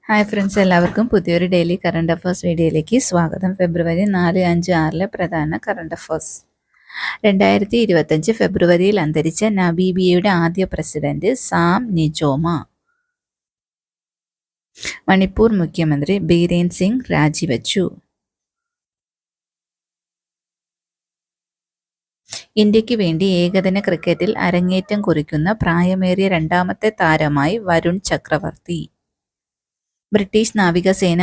Hi friends, എല്ലാവർക്കും പുതിയൊരു daily current affairs വീഡിയോയിലേക്ക് സ്വാഗതം. ഫെബ്രുവരി 4, 5, 6 പ്രധാന കറണ്ട് അഫേഴ്സ്. 2025 ഫെബ്രുവരിയിൽ അന്തരിച്ച നമീബിയയുടെ ആദ്യ പ്രസിഡന്റ് സാം നിജോമ. മണിപ്പൂർ മുഖ്യമന്ത്രി ബീരേൻ സിംഗ് രാജിവച്ചു. ഇന്ത്യക്ക് വേണ്ടി ഏകദിന ക്രിക്കറ്റിൽ അരങ്ങേറ്റം കുറിക്കുന്ന പ്രായമേറിയ രണ്ടാമത്തെ താരമായി വരുൺ ചക്രവർത്തി. ബ്രിട്ടീഷ് നാവികസേന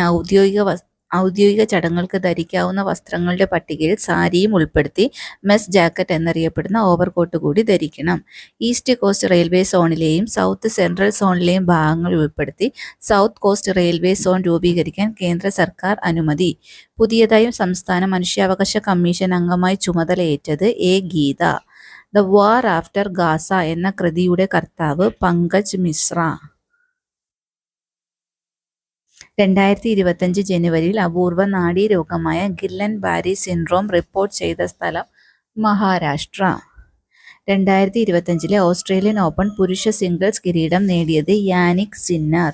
ഔദ്യോഗിക ചടങ്ങുകൾക്ക് ധരിക്കാവുന്ന വസ്ത്രങ്ങളുടെ പട്ടികയിൽ സാരിയും ഉൾപ്പെടുത്തി മെസ് ജാക്കറ്റ് എന്നറിയപ്പെടുന്ന ഓവർകോട്ട് കൂടി ധരിക്കണം. ഈസ്റ്റ് കോസ്റ്റ് റെയിൽവേ സോണിലെയും സൗത്ത് സെൻട്രൽ സോണിലെയും ഭാഗങ്ങൾ ഉൾപ്പെടുത്തി സൗത്ത് കോസ്റ്റ് റെയിൽവേ സോൺ രൂപീകരിക്കാൻ കേന്ദ്ര സർക്കാർ അനുമതി. പുതിയതായും സംസ്ഥാന മനുഷ്യാവകാശ കമ്മീഷൻ അംഗമായി ചുമതലയേറ്റത് A. Geetha. The War After Gaza എന്ന കൃതിയുടെ കർത്താവ് പങ്കജ് മിശ്ര. 2025 ജനുവരിയിൽ അപൂർവ നാഡീരോഗമായ ഗില്ലൻ ബാരി സിൻഡ്രോം റിപ്പോർട്ട് ചെയ്ത സ്ഥലം മഹാരാഷ്ട്ര. 2025 ഓസ്ട്രേലിയൻ ഓപ്പൺ പുരുഷ സിംഗിൾസ് കിരീടം നേടിയത് യാനിക് സിന്നർ.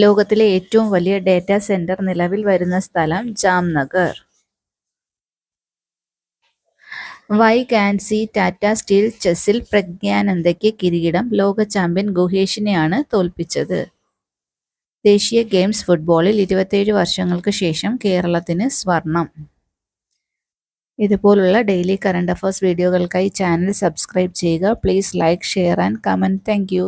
ലോകത്തിലെ ഏറ്റവും വലിയ ഡേറ്റാ സെന്റർ നിലവിൽ വരുന്ന സ്ഥലം ജാംനഗർ. വൈകാൻസി ടാറ്റ സ്റ്റീൽ ചെസ്സിൽ പ്രഗ്യാനന്ദയ്ക്ക് കിരീടം. ലോക ചാമ്പ്യൻ ഗുഹേഷിനെയാണ് തോൽപ്പിച്ചത്. ദേശീയ ഗെയിംസ് ഫുട്ബോളിൽ 27 വർഷങ്ങൾക്ക് ശേഷം കേരളത്തിന് സ്വർണം. ഇതുപോലുള്ള ഡെയിലി കറണ്ട് അഫേഴ്സ് വീഡിയോകൾക്കായി ചാനൽ സബ്സ്ക്രൈബ് ചെയ്യുക. Please like, share and comment. Thank U.